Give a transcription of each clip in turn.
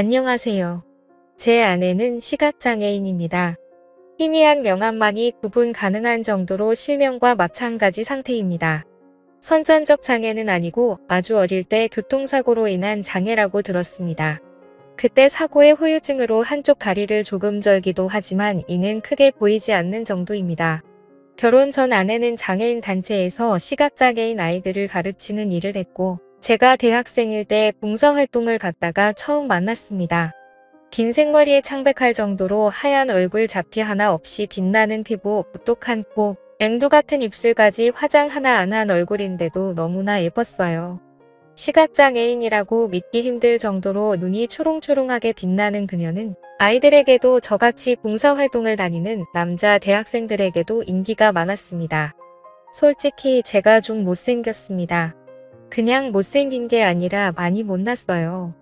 안녕하세요. 제 아내는 시각장애인입니다. 희미한 명암만이 구분 가능한 정도로 실명과 마찬가지 상태입니다. 선천적 장애는 아니고 아주 어릴 때 교통사고로 인한 장애라고 들었습니다. 그때 사고의 후유증으로 한쪽 다리를 조금 절기도 하지만 이는 크게 보이지 않는 정도입니다. 결혼 전 아내는 장애인 단체에서 시각장애인 아이들을 가르치는 일을 했고 제가 대학생일 때 봉사활동을 갔다가 처음 만났습니다. 긴 생머리에 창백할 정도로 하얀 얼굴 잡티 하나 없이 빛나는 피부, 오똑한 코, 앵두 같은 입술까지 화장 하나 안 한 얼굴인데도 너무나 예뻤어요. 시각장애인이라고 믿기 힘들 정도로 눈이 초롱초롱하게 빛나는 그녀는 아이들에게도 저같이 봉사활동을 다니는 남자 대학생들에게도 인기가 많았습니다. 솔직히 제가 좀 못생겼습니다. 그냥 못생긴 게 아니라 많이 못났어요.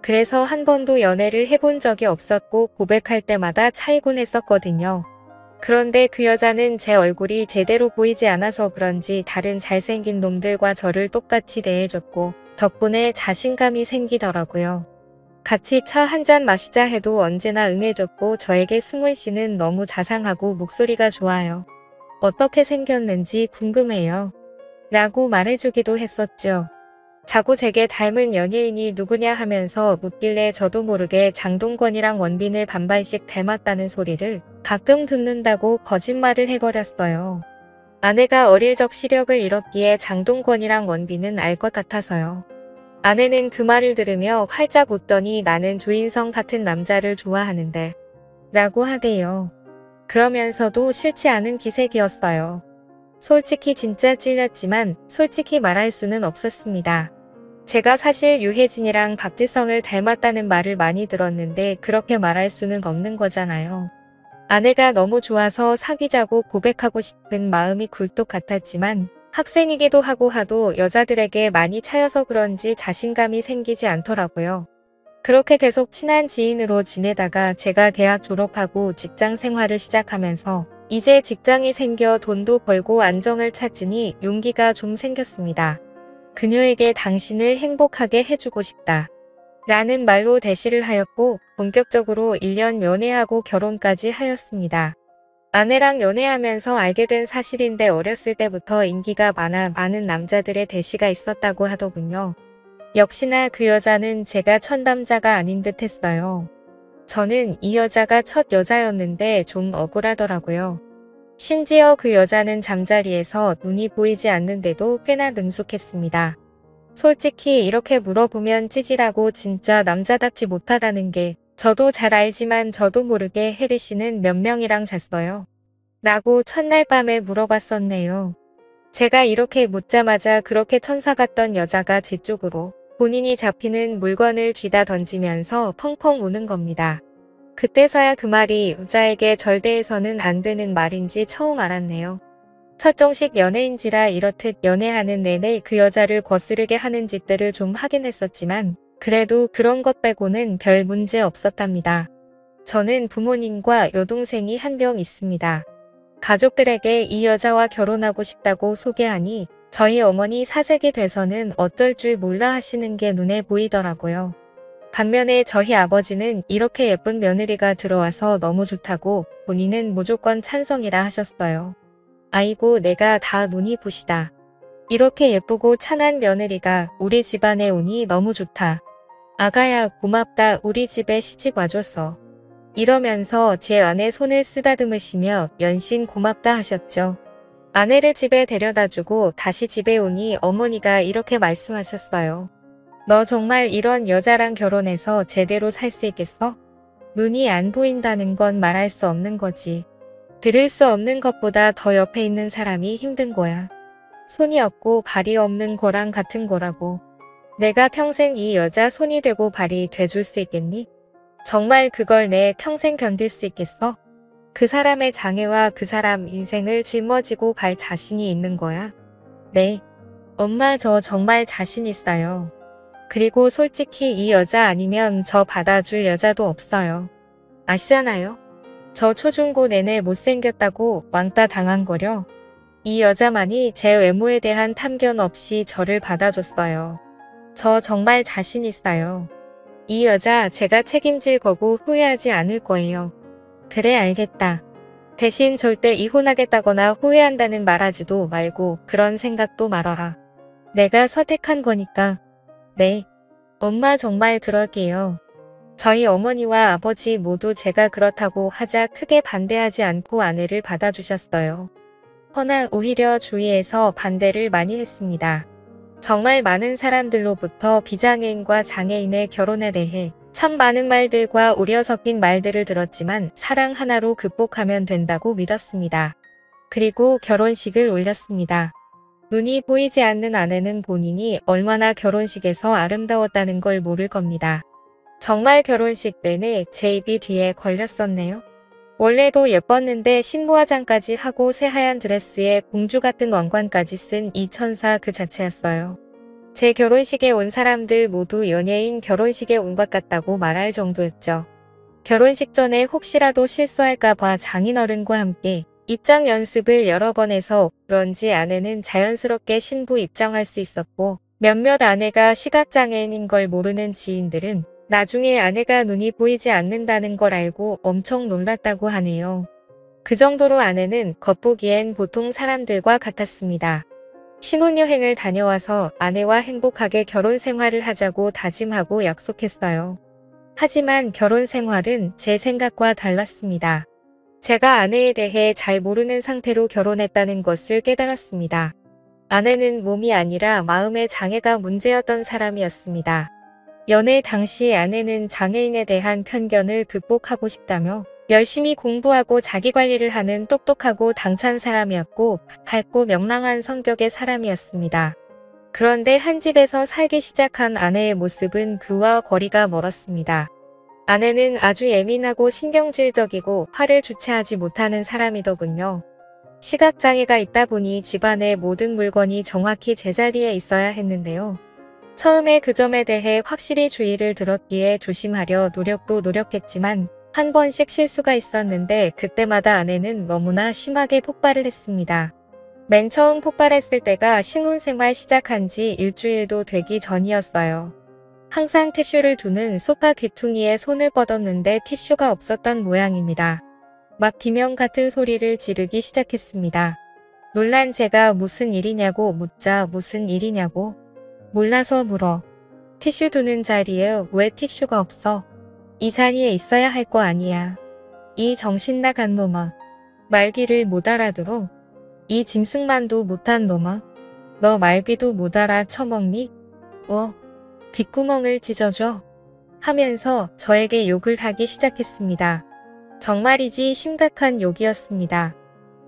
그래서 한 번도 연애를 해본 적이 없었고 고백할 때마다 차이곤 했었거든요. 그런데 그 여자는 제 얼굴이 제대로 보이지 않아서 그런지 다른 잘생긴 놈들과 저를 똑같이 대해줬고 덕분에 자신감이 생기더라고요. 같이 차 한잔 마시자 해도 언제나 응해줬고 저에게 승훈 씨는 너무 자상하고 목소리가 좋아요. 어떻게 생겼는지 궁금해요. 라고 말해주기도 했었죠. 자고 제게 닮은 연예인이 누구냐 하면서 묻길래 저도 모르게 장동건이랑 원빈을 반반씩 닮았다는 소리를 가끔 듣는다고 거짓말을 해버렸어요. 아내가 어릴 적 시력을 잃었기에 장동건이랑 원빈은 알 것 같아서요. 아내는 그 말을 들으며 활짝 웃더니 나는 조인성 같은 남자를 좋아하는데 라고 하대요. 그러면서도 싫지 않은 기색이었어요. 솔직히 진짜 찔렸지만 솔직히 말할 수는 없었습니다. 제가 사실 유해진이랑 박지성을 닮았다는 말을 많이 들었는데 그렇게 말할 수는 없는 거잖아요. 아내가 너무 좋아서 사귀자고 고백하고 싶은 마음이 굴뚝 같았지만 학생이기도 하고 하도 여자들에게 많이 차여서 그런지 자신감이 생기지 않더라고요. 그렇게 계속 친한 지인으로 지내다가 제가 대학 졸업하고 직장 생활을 시작하면서 이제 직장이 생겨 돈도 벌고 안정을 찾으니 용기가 좀 생겼습니다. 그녀에게 당신을 행복하게 해주고 싶다. 라는 말로 대시를 하였고 본격적으로 1년 연애하고 결혼까지 하였습니다. 아내랑 연애하면서 알게 된 사실인데 어렸을 때부터 인기가 많아 많은 남자들의 대시가 있었다고 하더군요. 역시나 그 여자는 제가 첫 남자가 아닌 듯 했어요. 저는 이 여자가 첫 여자였는데 좀 억울하더라고요. 심지어 그 여자는 잠자리에서 눈이 보이지 않는데도 꽤나 능숙했습니다. 솔직히 이렇게 물어보면 찌질하고 진짜 남자답지 못하다는 게 저도 잘 알지만 저도 모르게 혜리 씨는 몇 명이랑 잤어요? 라고 첫날 밤에 물어봤었네요. 제가 이렇게 묻자마자 그렇게 천사 같던 여자가 제 쪽으로 본인이 잡히는 물건을 쥐다 던지면서 펑펑 우는 겁니다. 그때서야 그 말이 여자에게 절대해서는 안 되는 말인지 처음 알았네요. 첫 정식 연애인지라 이렇듯 연애하는 내내 그 여자를 거스르게 하는 짓들을 좀 하긴 했었지만 그래도 그런 것 빼고는 별 문제 없었답니다. 저는 부모님과 여동생이 한 명 있습니다. 가족들에게 이 여자와 결혼하고 싶다고 소개하니 저희 어머니 사색이 돼서는 어쩔 줄 몰라 하시는 게 눈에 보이더라고요. 반면에 저희 아버지는 이렇게 예쁜 며느리가 들어와서 너무 좋다고 본인은 무조건 찬성이라 하셨어요. 아이고 내가 다 눈이 부시다. 이렇게 예쁘고 찬한 며느리가 우리 집안에 오니 너무 좋다. 아가야 고맙다 우리 집에 시집 와줘서. 이러면서 제 아내 손을 쓰다듬으시며 연신 고맙다 하셨죠. 아내를 집에 데려다주고 다시 집에 오니 어머니가 이렇게 말씀하셨어요. 너 정말 이런 여자랑 결혼해서 제대로 살 수 있겠어? 눈이 안 보인다는 건 말할 수 없는 거지. 들을 수 없는 것보다 더 옆에 있는 사람이 힘든 거야. 손이 없고 발이 없는 거랑 같은 거라고. 내가 평생 이 여자 손이 되고 발이 돼줄 수 있겠니? 정말 그걸 내 평생 견딜 수 있겠어? 그 사람의 장애와 그 사람 인생을 짊어지고 갈 자신이 있는 거야? 네. 엄마 저 정말 자신 있어요. 그리고 솔직히 이 여자 아니면 저 받아줄 여자도 없어요. 아시잖아요? 저 초중고 내내 못생겼다고 왕따 당한 거려. 이 여자만이 제 외모에 대한 탐견 없이 저를 받아줬어요. 저 정말 자신 있어요. 이 여자 제가 책임질 거고 후회하지 않을 거예요. 그래 알겠다. 대신 절대 이혼하겠다거나 후회한다는 말하지도 말고 그런 생각도 말아라. 내가 선택한 거니까. 네. 엄마 정말 그럴게요. 저희 어머니와 아버지 모두 제가 그렇다고 하자 크게 반대하지 않고 아내를 받아주셨어요. 허나 오히려 주위에서 반대를 많이 했습니다. 정말 많은 사람들로부터 비장애인과 장애인의 결혼에 대해 참 많은 말들과 우려 섞인 말들을 들었지만 사랑 하나로 극복하면 된다고 믿었습니다. 그리고 결혼식을 올렸습니다. 눈이 보이지 않는 아내는 본인이 얼마나 결혼식에서 아름다웠다는 걸 모를 겁니다. 정말 결혼식 내내 제 입이 뒤에 걸렸었네요. 원래도 예뻤는데 신부화장까지 하고 새하얀 드레스에 공주 같은 왕관까지 쓴 이 천사 그 자체였어요. 제 결혼식에 온 사람들 모두 연예인 결혼식에 온 것 같다고 말할 정도였죠. 결혼식 전에 혹시라도 실수할까봐 장인어른과 함께 입장 연습을 여러 번 해서 그런지 아내는 자연스럽게 신부 입장할 수 있었고 몇몇 아내가 시각장애인인 걸 모르는 지인들은 나중에 아내가 눈이 보이지 않는다는 걸 알고 엄청 놀랐다고 하네요. 그 정도로 아내는 겉보기엔 보통 사람들과 같았습니다. 신혼여행을 다녀와서 아내와 행복하게 결혼 생활을 하자고 다짐하고 약속했어요. 하지만 결혼 생활은 제 생각과 달랐습니다. 제가 아내에 대해 잘 모르는 상태로 결혼했다는 것을 깨달았습니다. 아내는 몸이 아니라 마음의 장애가 문제였던 사람이었습니다. 연애 당시 아내는 장애인에 대한 편견을 극복하고 싶다며 열심히 공부하고 자기관리를 하는 똑똑하고 당찬 사람이었고 밝고 명랑한 성격의 사람이었습니다. 그런데 한 집에서 살기 시작한 아내의 모습은 그와 거리가 멀었습니다. 아내는 아주 예민하고 신경질적이고 화를 주체하지 못하는 사람이더군요. 시각장애가 있다 보니 집안의 모든 물건이 정확히 제자리에 있어야 했는데요. 처음에 그 점에 대해 확실히 주의를 들었기에 조심하려 노력도 노력했지만 한 번씩 실수가 있었는데 그때마다 아내는 너무나 심하게 폭발을 했습니다. 맨 처음 폭발했을 때가 신혼생활 시작한 지 일주일도 되기 전이었어요. 항상 티슈를 두는 소파 귀퉁이에 손을 뻗었는데 티슈가 없었던 모양입니다. 막 비명 같은 소리를 지르기 시작했습니다. 놀란 제가 무슨 일이냐고 묻자 무슨 일이냐고 몰라서 물어. 티슈 두는 자리에 왜 티슈가 없어? 이 자리에 있어야 할 거 아니야. 이 정신 나간 놈아. 말귀를 못 알아들어. 이 짐승만도 못한 놈아. 너 말귀도 못 알아 처먹니? 뒷구멍을 찢어줘. 하면서 저에게 욕을 하기 시작했습니다. 정말이지 심각한 욕이었습니다.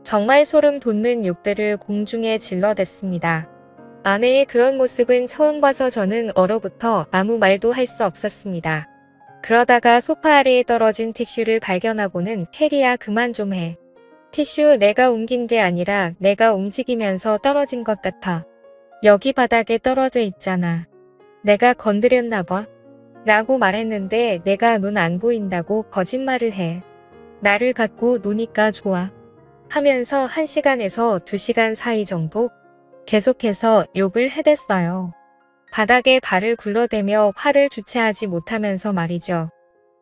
정말 소름 돋는 욕들을 공중에 질러댔습니다. 아내의 그런 모습은 처음 봐서 저는 얼어붙어 아무 말도 할 수 없었습니다. 그러다가 소파 아래에 떨어진 티슈를 발견하고는 혜리야 그만 좀 해. 티슈 내가 옮긴 게 아니라 내가 움직이면서 떨어진 것 같아. 여기 바닥에 떨어져 있잖아. 내가 건드렸나 봐. 라고 말했는데 내가 눈 안 보인다고 거짓말을 해. 나를 갖고 노니까 좋아. 하면서 1시간에서 2시간 사이 정도 계속해서 욕을 해댔어요. 바닥에 발을 굴러대며 화를 주체하지 못하면서 말이죠.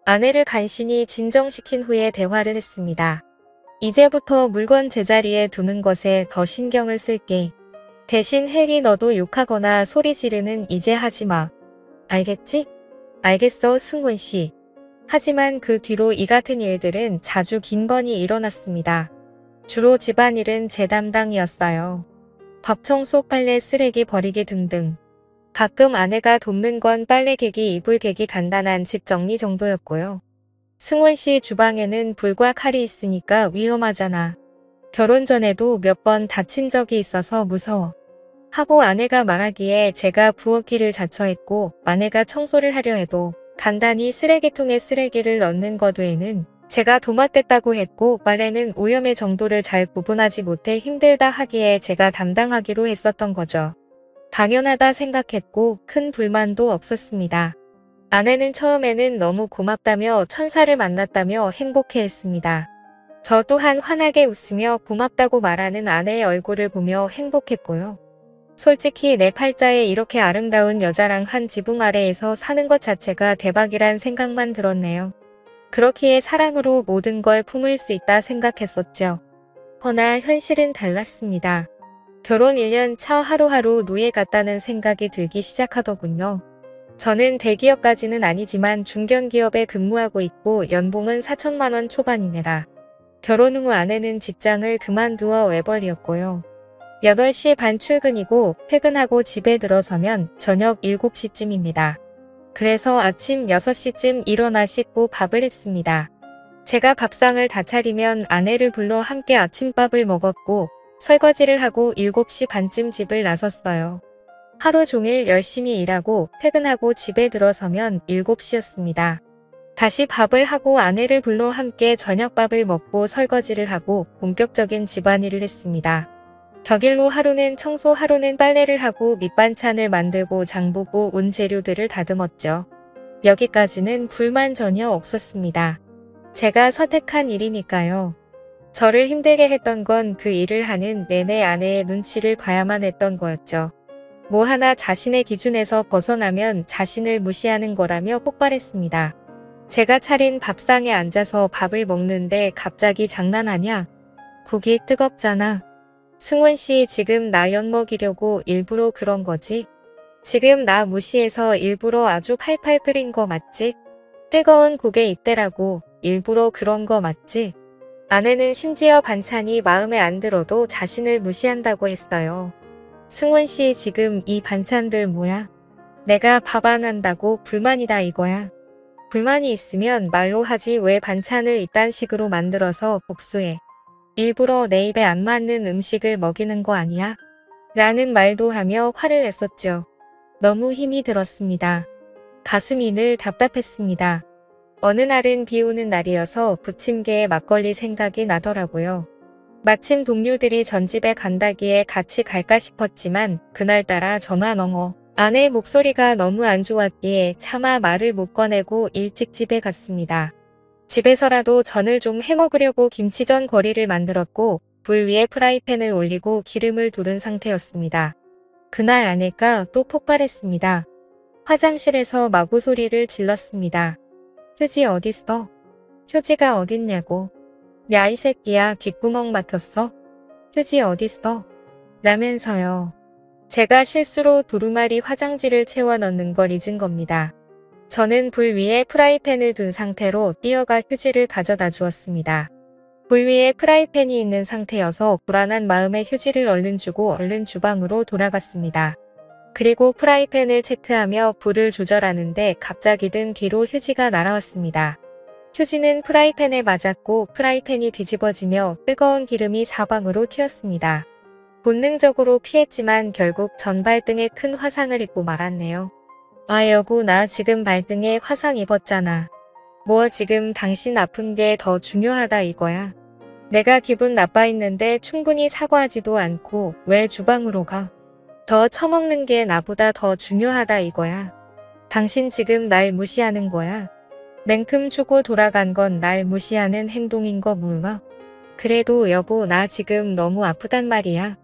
아내를 간신히 진정시킨 후에 대화를 했습니다. 이제부터 물건 제자리에 두는 것에 더 신경을 쓸게. 대신 혜리 너도 욕하거나 소리 지르는 이제 하지 마. 알겠지? 알겠어 승훈씨. 하지만 그 뒤로 이 같은 일들은 자주 긴 번이 일어났습니다. 주로 집안일은 제 담당이었어요. 밥 청소, 빨래, 쓰레기 버리기 등등. 가끔 아내가 돕는 건 빨래 개기, 이불 개기 간단한 집 정리 정도였고요. 승훈씨 주방에는 불과 칼이 있으니까 위험하잖아. 결혼 전에도 몇 번 다친 적이 있어서 무서워. 하고 아내가 말하기에 제가 부엌일을 자처했고 아내가 청소를 하려 해도 간단히 쓰레기통에 쓰레기를 넣는 것 외에는 제가 도맡댔다고 했고 빨래는 오염의 정도를 잘 구분하지 못해 힘들다 하기에 제가 담당하기로 했었던 거죠. 당연하다 생각했고 큰 불만도 없었습니다. 아내는 처음에는 너무 고맙다며 천사를 만났다며 행복해했습니다. 저 또한 환하게 웃으며 고맙다고 말하는 아내의 얼굴을 보며 행복했고요. 솔직히 내 팔자에 이렇게 아름다운 여자랑 한 지붕 아래에서 사는 것 자체가 대박이란 생각만 들었네요. 그렇기에 사랑으로 모든 걸 품을 수 있다 생각했었죠. 허나 현실은 달랐습니다. 결혼 1년 차 하루하루 노예 같다는 생각이 들기 시작하더군요. 저는 대기업까지는 아니지만 중견기업에 근무하고 있고 연봉은 4천만 원 초반입니다. 결혼 후 아내는 직장을 그만두어 외벌이였고요. 8시 반 출근이고 퇴근하고 집에 들어서면 저녁 7시쯤입니다. 그래서 아침 6시쯤 일어나 씻고 밥을 했습니다. 제가 밥상을 다 차리면 아내를 불러 함께 아침밥을 먹었고 설거지를 하고 7시 반쯤 집을 나섰어요. 하루 종일 열심히 일하고 퇴근하고 집에 들어서면 7시였습니다. 다시 밥을 하고 아내를 불러 함께 저녁밥을 먹고 설거지를 하고 본격적인 집안일을 했습니다. 격일로 하루는 청소, 하루는 빨래를 하고 밑반찬을 만들고 장보고 온 재료들을 다듬었죠. 여기까지는 불만 전혀 없었습니다. 제가 선택한 일이니까요. 저를 힘들게 했던 건 그 일을 하는 내내 아내의 눈치를 봐야만 했던 거였죠. 뭐 하나 자신의 기준에서 벗어나면 자신을 무시하는 거라며 폭발했습니다. 제가 차린 밥상에 앉아서 밥을 먹는데 갑자기 장난하냐? 국이 뜨겁잖아. 승원 씨 지금 나 엿먹이려고 일부러 그런 거지? 지금 나 무시해서 일부러 아주 팔팔 끓인 거 맞지? 뜨거운 국에 입대라고 일부러 그런 거 맞지? 아내는 심지어 반찬이 마음에 안 들어도 자신을 무시한다고 했어요. 승원 씨 지금 이 반찬들 뭐야? 내가 밥 안 한다고 불만이다 이거야. 불만이 있으면 말로 하지 왜 반찬을 이딴 식으로 만들어서 복수해. 일부러 내 입에 안 맞는 음식을 먹이는 거 아니야? 라는 말도 하며 화를 냈었죠. 너무 힘이 들었습니다. 가슴이 늘 답답했습니다. 어느 날은 비 오는 날이어서 부침개에 막걸리 생각이 나더라고요. 마침 동료들이 전집에 간다기에 같이 갈까 싶었지만 그날따라 전화 너머 아내의 목소리가 너무 안 좋았기에 차마 말을 못 꺼내고 일찍 집에 갔습니다. 집에서라도 전을 좀 해먹으려고 김치전 거리를 만들었고 불 위에 프라이팬을 올리고 기름을 두른 상태였습니다. 그날 아내가 또 폭발했습니다. 화장실에서 마구 소리를 질렀습니다. 휴지 어딨어? 휴지가 어딨냐고. 야 이 새끼야 귓구멍 막혔어? 휴지 어딨어? 라면서요. 제가 실수로 두루마리 화장지를 채워 넣는 걸 잊은 겁니다. 저는 불 위에 프라이팬을 둔 상태로 뛰어가 휴지를 가져다 주었습니다. 불 위에 프라이팬이 있는 상태여서 불안한 마음에 휴지를 얼른 주고 얼른 주방으로 돌아갔습니다. 그리고 프라이팬을 체크하며 불을 조절하는데 갑자기 등 뒤로 휴지가 날아왔습니다. 휴지는 프라이팬에 맞았고 프라이팬이 뒤집어지며 뜨거운 기름이 사방으로 튀었습니다. 본능적으로 피했지만 결국 전 발등에 큰 화상을 입고 말았네요. 아 여보 나 지금 발등에 화상 입었잖아. 뭐 지금 당신 아픈 게 더 중요하다 이거야. 내가 기분 나빠 있는데 충분히 사과하지도 않고 왜 주방으로 가? 더 처먹는 게 나보다 더 중요하다 이거야. 당신 지금 날 무시하는 거야. 냉큼 주고 돌아간 건 날 무시하는 행동인 거 몰라? 그래도 여보 나 지금 너무 아프단 말이야.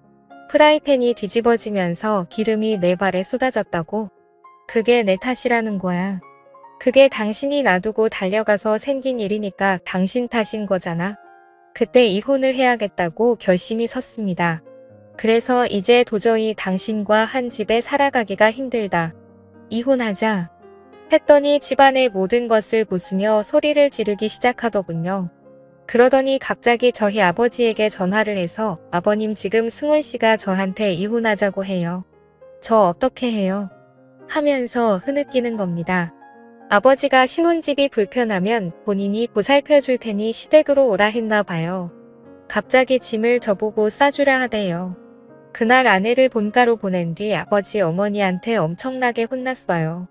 프라이팬이 뒤집어지면서 기름이 내 발에 쏟아졌다고? 그게 내 탓이라는 거야. 그게 당신이 놔두고 달려가서 생긴 일이니까 당신 탓인 거잖아. 그때 이혼을 해야겠다고 결심이 섰습니다. 그래서 이제 도저히 당신과 한 집에 살아가기가 힘들다. 이혼하자. 했더니 집안의 모든 것을 부수며 소리를 지르기 시작하더군요. 그러더니 갑자기 저희 아버지에게 전화를 해서 아버님 지금 승원 씨가 저한테 이혼하자고 해요. 저 어떻게 해요? 하면서 흐느끼는 겁니다. 아버지가 신혼집이 불편하면 본인이 보살펴 줄 테니 시댁으로 오라 했나 봐요. 갑자기 짐을 저보고 싸주라 하대요. 그날 아내를 본가로 보낸 뒤 아버지 어머니한테 엄청나게 혼났어요.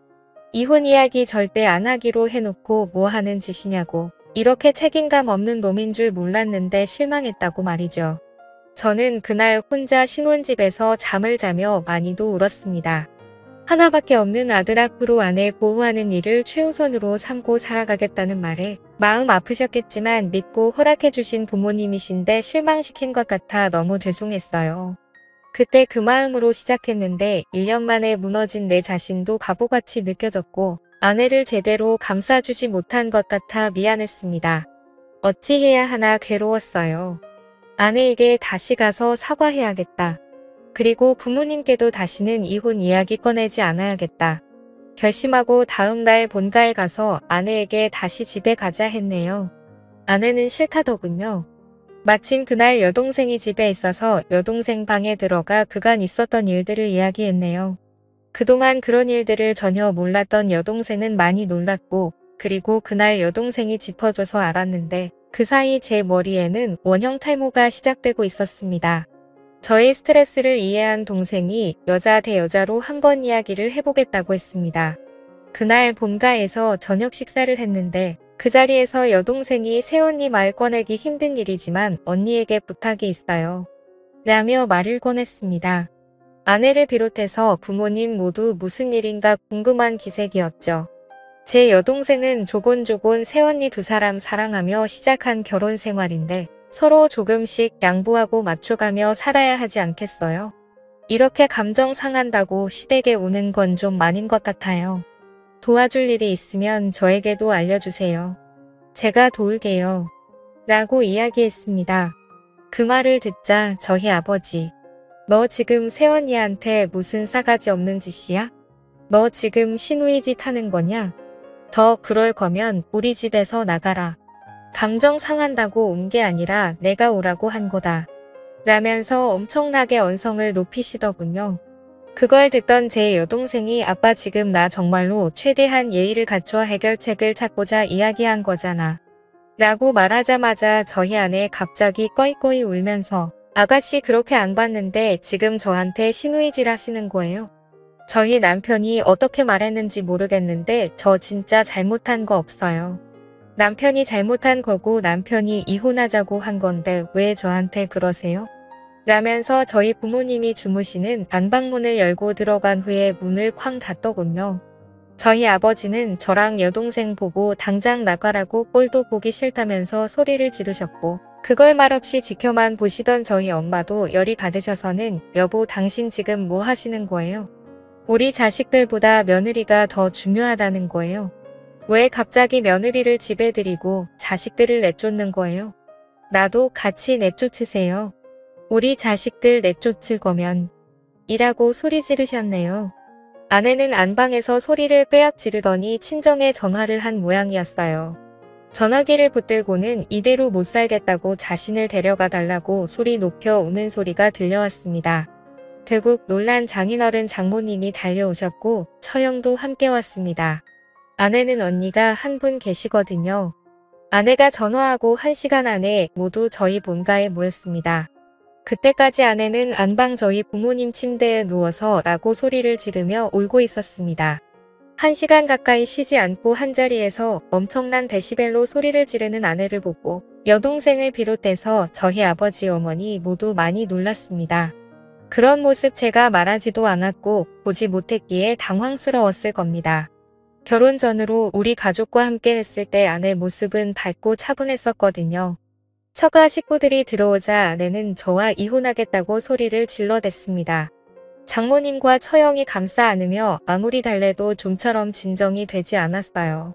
이혼 이야기 절대 안 하기로 해놓고 뭐 하는 짓이냐고. 이렇게 책임감 없는 놈인 줄 몰랐는데 실망했다고 말이죠. 저는 그날 혼자 신혼집에서 잠을 자며 많이도 울었습니다. 하나밖에 없는 아들 앞으로 아내 보호하는 일을 최우선으로 삼고 살아가겠다는 말에 마음 아프셨겠지만 믿고 허락해주신 부모님이신데 실망시킨 것 같아 너무 죄송했어요. 그때 그 마음으로 시작했는데 1년 만에 무너진 내 자신도 바보같이 느껴졌고 아내를 제대로 감싸주지 못한 것 같아 미안했습니다. 어찌해야 하나 괴로웠어요. 아내에게 다시 가서 사과해야겠다. 그리고 부모님께도 다시는 이혼 이야기 꺼내지 않아야겠다. 결심하고 다음 날 본가에 가서 아내에게 다시 집에 가자 했네요. 아내는 싫다더군요. 마침 그날 여동생이 집에 있어서 여동생 방에 들어가 그간 있었던 일들을 이야기했네요. 그동안 그런 일들을 전혀 몰랐던 여동생은 많이 놀랐고 그리고 그날 여동생이 짚어줘서 알았는데 그 사이 제 머리에는 원형 탈모가 시작되고 있었습니다. 저의 스트레스를 이해한 동생이 여자 대 여자로 한번 이야기를 해보겠다고 했습니다. 그날 본가에서 저녁 식사를 했는데 그 자리에서 여동생이 새언니 말 꺼내기 힘든 일이지만 언니에게 부탁이 있어요. 라며 말을 꺼냈습니다. 아내를 비롯해서 부모님 모두 무슨 일인가 궁금한 기색이었죠. 제 여동생은 조곤조곤 새언니 두 사람 사랑하며 시작한 결혼 생활인데 서로 조금씩 양보하고 맞춰가며 살아야 하지 않겠어요? 이렇게 감정 상한다고 시댁에 오는 건 좀 많은 것 같아요. 도와줄 일이 있으면 저에게도 알려주세요. 제가 도울게요. 라고 이야기했습니다. 그 말을 듣자 저희 아버지. 너 지금 새언니한테 무슨 싸가지 없는 짓이야? 너 지금 시누이 짓 하는 거냐? 더 그럴 거면 우리 집에서 나가라. 감정 상한다고 온 게 아니라 내가 오라고 한 거다. 라면서 엄청나게 언성을 높이시더군요. 그걸 듣던 제 여동생이 아빠 지금 나 정말로 최대한 예의를 갖춰 해결책을 찾고자 이야기한 거잖아. 라고 말하자마자 저희 아내 갑자기 꺼이꺼이 울면서 아가씨 그렇게 안 봤는데 지금 저한테 시누이질 하시는 거예요? 저희 남편이 어떻게 말했는지 모르겠는데 저 진짜 잘못한 거 없어요. 남편이 잘못한 거고 남편이 이혼하자고 한 건데 왜 저한테 그러세요? 라면서 저희 부모님이 주무시는 안방문을 열고 들어간 후에 문을 쾅 닫더군요. 저희 아버지는 저랑 여동생 보고 당장 나가라고 꼴도 보기 싫다면서 소리를 지르셨고 그걸 말없이 지켜만 보시던 저희 엄마도 열이 받으셔서는 여보 당신 지금 뭐 하시는 거예요? 우리 자식들보다 며느리가 더 중요하다는 거예요. 왜 갑자기 며느리를 집에 들이고 자식들을 내쫓는 거예요? 나도 같이 내쫓으세요. 우리 자식들 내쫓을 거면 이라고 소리 지르셨네요. 아내는 안방에서 소리를 빼앗 지르더니 친정에 전화를 한 모양이었어요. 전화기를 붙들고는 이대로 못 살겠다고 자신을 데려가 달라고 소리 높여 우는 소리가 들려왔습니다. 결국 놀란 장인어른 장모님이 달려오셨고 처형도 함께 왔습니다. 아내는 언니가 한 분 계시거든요. 아내가 전화하고 1시간 안에 모두 저희 본가에 모였습니다. 그때까지 아내는 안방 저희 부모님 침대에 누워서 라고 소리를 지르며 울고 있었습니다. 1시간 가까이 쉬지 않고 한자리에서 엄청난 데시벨로 소리를 지르는 아내를 보고 여동생을 비롯해서 저희 아버지 어머니 모두 많이 놀랐습니다. 그런 모습 제가 말하지도 않았고 보지 못했기에 당황스러웠을 겁니다. 결혼 전으로 우리 가족과 함께 했을 때 아내 모습은 밝고 차분했었거든요. 처가 식구들이 들어오자 아내는 저와 이혼하겠다고 소리를 질러댔습니다. 장모님과 처형이 감싸 안으며 아무리 달래도 좀처럼 진정이 되지 않았어요.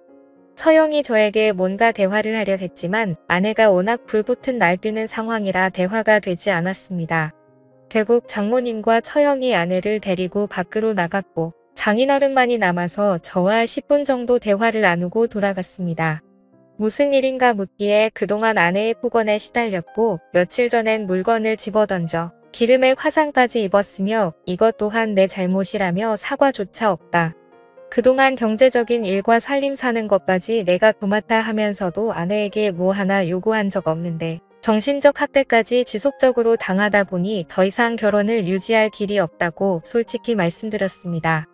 처형이 저에게 뭔가 대화를 하려 했지만 아내가 워낙 불붙은 날뛰는 상황이라 대화가 되지 않았습니다. 결국 장모님과 처형이 아내를 데리고 밖으로 나갔고 장인어른만이 남아서 저와 10분 정도 대화를 나누고 돌아갔습니다. 무슨 일인가 묻기에 그동안 아내의 폭언에 시달렸고 며칠 전엔 물건을 집어던져 기름에 화상까지 입었으며 이것 또한 내 잘못이라며 사과조차 없다. 그동안 경제적인 일과 살림 사는 것까지 내가 도맡아 하면서도 아내에게 뭐 하나 요구한 적 없는데 정신적 학대까지 지속적으로 당하다 보니 더 이상 결혼을 유지할 길이 없다고 솔직히 말씀드렸습니다.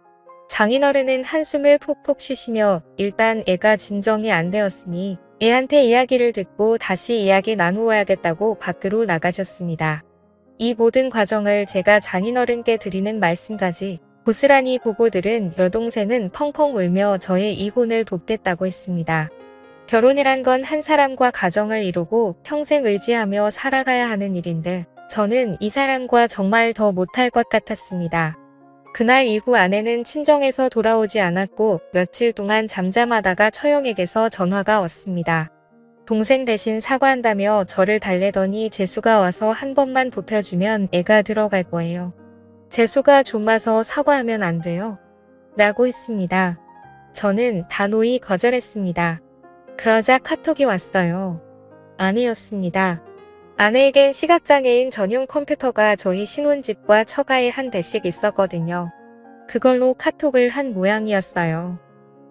장인어른은 한숨을 푹푹 쉬시며 일단 애가 진정이 안 되었으니 애한테 이야기를 듣고 다시 이야기 나누어야겠다고 밖으로 나가셨습니다. 이 모든 과정을 제가 장인어른께 드리는 말씀까지 고스란히 보고 들은 여동생은 펑펑 울며 저의 이혼을 돕겠다고 했습니다. 결혼이란 건 한 사람과 가정을 이루고 평생 의지하며 살아가야 하는 일인데 저는 이 사람과 정말 더 못할 것 같았습니다. 그날 이후 아내는 친정에서 돌아오지 않았고 며칠 동안 잠잠하다가 처형에게서 전화가 왔습니다. 동생 대신 사과한다며 저를 달래더니 재수가 와서 한 번만 보펴주면 애가 들어갈 거예요. 재수가 좀 와서 사과하면 안 돼요. 라고 했습니다. 저는 단호히 거절했습니다. 그러자 카톡이 왔어요. 아내였습니다. 아내에겐 시각장애인 전용 컴퓨터가 저희 신혼집과 처가에 한 대씩 있었거든요. 그걸로 카톡을 한 모양이었어요.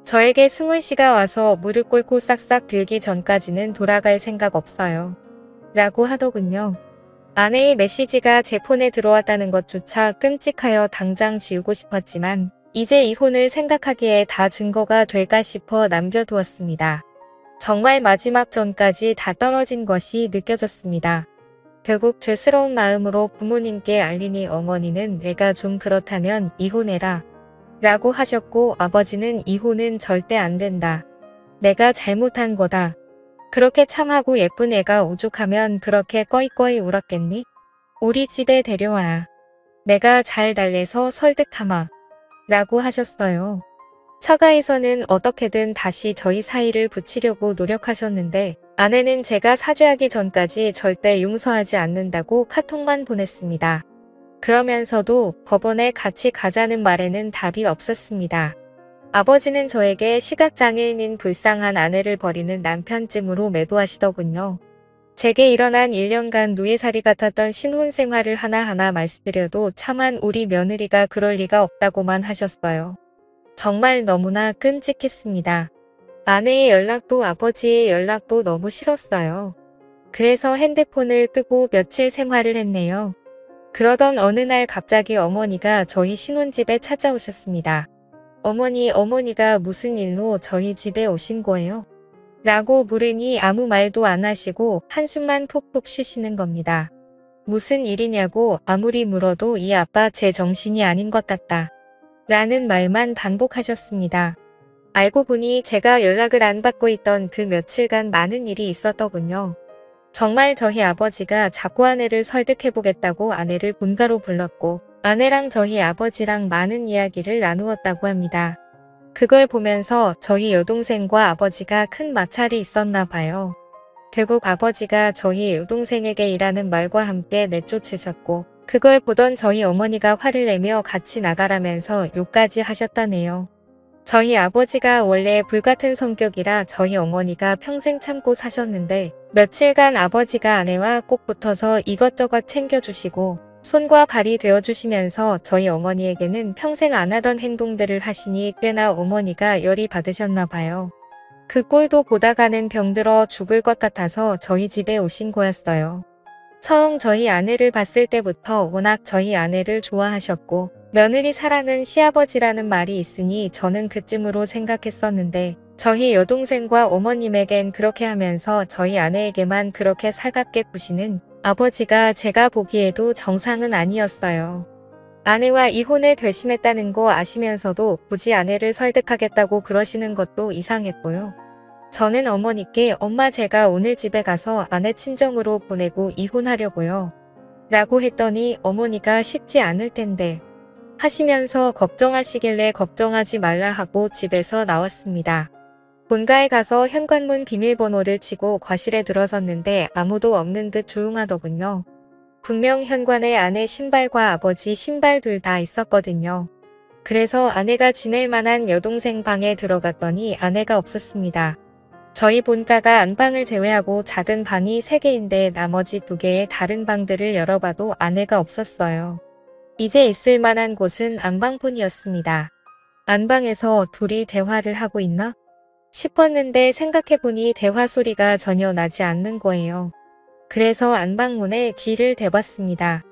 저에게 승훈 씨가 와서 무릎 꿇고 싹싹 빌기 전까지는 돌아갈 생각 없어요. 라고 하더군요. 아내의 메시지가 제 폰에 들어왔다는 것조차 끔찍하여 당장 지우고 싶었지만 이제 이혼을 생각하기에 다 증거가 될까 싶어 남겨두었습니다. 정말 마지막 전까지 다 떨어진 것이 느껴졌습니다. 결국 죄스러운 마음으로 부모님께 알리니 어머니는 내가 좀 그렇다면 이혼해라 라고 하셨고 아버지는 이혼은 절대 안 된다. 내가 잘못한 거다. 그렇게 참하고 예쁜 애가 오죽하면 그렇게 꺼이꺼이 울었겠니? 우리 집에 데려와라. 내가 잘 달래서 설득하마. 라고 하셨어요. 처가에서는 어떻게든 다시 저희 사이를 붙이려고 노력하셨는데 아내는 제가 사죄하기 전까지 절대 용서하지 않는다고 카톡만 보냈습니다. 그러면서도 법원에 같이 가자는 말에는 답이 없었습니다. 아버지는 저에게 시각장애인인 불쌍한 아내를 버리는 남편쯤으로 매도하시더군요. 제게 일어난 1년간 노예살이 같았던 신혼생활을 하나하나 말씀드려도 차만 우리 며느리가 그럴 리가 없다고만 하셨어요. 정말 너무나 끔찍했습니다. 아내의 연락도 아버지의 연락도 너무 싫었어요. 그래서 핸드폰을 끄고 며칠 생활을 했네요. 그러던 어느 날 갑자기 어머니가 저희 신혼집에 찾아오셨습니다. 어머니가 무슨 일로 저희 집에 오신 거예요? 라고 물으니 아무 말도 안 하시고 한숨만 푹푹 쉬시는 겁니다. 무슨 일이냐고 아무리 물어도 이 아빠 제 정신이 아닌 것 같다. 라는 말만 반복하셨습니다. 알고 보니 제가 연락을 안 받고 있던 그 며칠간 많은 일이 있었더군요. 정말 저희 아버지가 자꾸 아내를 설득해보겠다고 아내를 본가로 불렀고 아내랑 저희 아버지랑 많은 이야기를 나누었다고 합니다. 그걸 보면서 저희 여동생과 아버지가 큰 마찰이 있었나 봐요. 결국 아버지가 저희 여동생에게 이라는 말과 함께 내쫓으셨고 그걸 보던 저희 어머니가 화를 내며 같이 나가라면서 욕까지 하셨다네요. 저희 아버지가 원래 불같은 성격이라 저희 어머니가 평생 참고 사셨는데 며칠간 아버지가 아내와 꼭 붙어서 이것저것 챙겨주시고 손과 발이 되어주시면서 저희 어머니에게는 평생 안 하던 행동들을 하시니 꽤나 어머니가 열이 받으셨나 봐요. 그 꼴도 보다가는 병들어 죽을 것 같아서 저희 집에 오신 거였어요. 처음 저희 아내를 봤을 때부터 워낙 저희 아내를 좋아하셨고 며느리 사랑은 시아버지라는 말이 있으니 저는 그쯤으로 생각했었는데 저희 여동생과 어머님에겐 그렇게 하면서 저희 아내에게만 그렇게 살갑게 구시는 아버지가 제가 보기에도 정상은 아니었어요. 아내와 이혼을 결심했다는 거 아시면서도 굳이 아내를 설득하겠다고 그러시는 것도 이상했고요. 저는 어머니께 엄마 제가 오늘 집에 가서 아내 친정으로 보내고 이혼하려고요. 라고 했더니 어머니가 쉽지 않을 텐데 하시면서 걱정하시길래 걱정하지 말라 하고 집에서 나왔습니다. 본가에 가서 현관문 비밀번호를 치고 과실에 들어섰는데 아무도 없는 듯 조용하더군요. 분명 현관에 아내 신발과 아버지 신발 둘 다 있었거든요. 그래서 아내가 지낼 만한 여동생 방에 들어갔더니 아내가 없었습니다. 저희 본가가 안방을 제외하고 작은 방이 3개인데 나머지 2개의 다른 방들을 열어봐도 아내가 없었어요. 이제 있을 만한 곳은 안방뿐이었습니다. 안방에서 둘이 대화를 하고 있나? 싶었는데 생각해보니 대화 소리가 전혀 나지 않는 거예요. 그래서 안방문에 귀를 대봤습니다.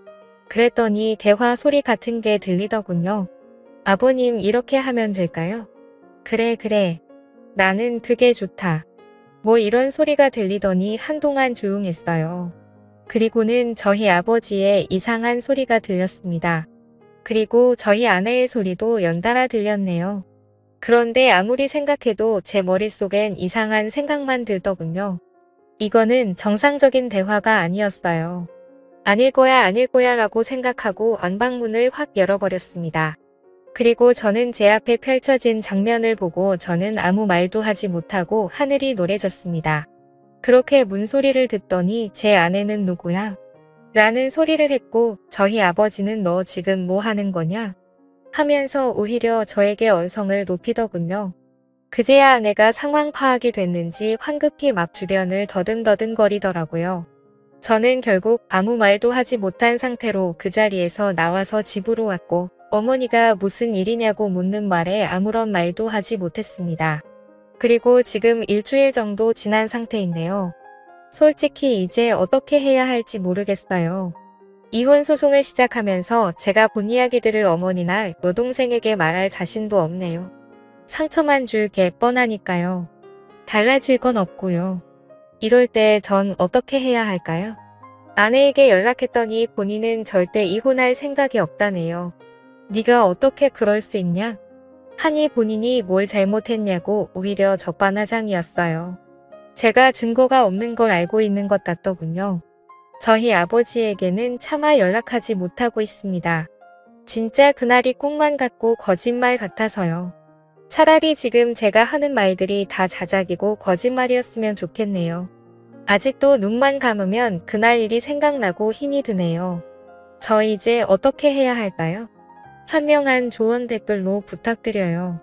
그랬더니 대화 소리 같은 게 들리더군요. 아버님 이렇게 하면 될까요? 그래. 나는 그게 좋다. 뭐 이런 소리가 들리더니 한동안 조용했어요. 그리고는 저희 아버지의 이상한 소리가 들렸습니다. 그리고 저희 아내의 소리도 연달아 들렸네요. 그런데 아무리 생각해도 제 머릿속엔 이상한 생각만 들더군요. 이거는 정상적인 대화가 아니었어요. 아닐 거야 라고 생각하고 안방문을 확 열어버렸습니다. 그리고 저는 제 앞에 펼쳐진 장면을 보고 저는 아무 말도 하지 못하고 하늘이 노래졌습니다. 그렇게 문소리를 듣더니 제 아내는 누구야? 라는 소리를 했고 저희 아버지는 너 지금 뭐 하는 거냐? 하면서 오히려 저에게 언성을 높이더군요. 그제야 아내가 상황 파악이 됐는지 황급히 막 주변을 더듬더듬거리더라고요. 저는 결국 아무 말도 하지 못한 상태로 그 자리에서 나와서 집으로 왔고 어머니가 무슨 일이냐고 묻는 말에 아무런 말도 하지 못했습니다. 그리고 지금 일주일 정도 지난 상태인데요. 솔직히 이제 어떻게 해야 할지 모르겠어요. 이혼 소송을 시작하면서 제가 본 이야기들을 어머니나 여동생에게 말할 자신도 없네요. 상처만 줄 게 뻔하니까요. 달라질 건 없고요. 이럴 때 전 어떻게 해야 할까요? 아내에게 연락했더니 본인은 절대 이혼할 생각이 없다네요. 네가 어떻게 그럴 수 있냐? 하니 본인이 뭘 잘못했냐고 오히려 적반하장이었어요. 제가 증거가 없는 걸 알고 있는 것 같더군요. 저희 아버지에게는 차마 연락하지 못하고 있습니다. 진짜 그날이 꿈만 같고 거짓말 같아서요. 차라리 지금 제가 하는 말들이 다 자작이고 거짓말이었으면 좋겠네요. 아직도 눈만 감으면 그날 일이 생각나고 힘이 드네요. 저 이제 어떻게 해야 할까요? 현명한 조언 댓글로 부탁드려요.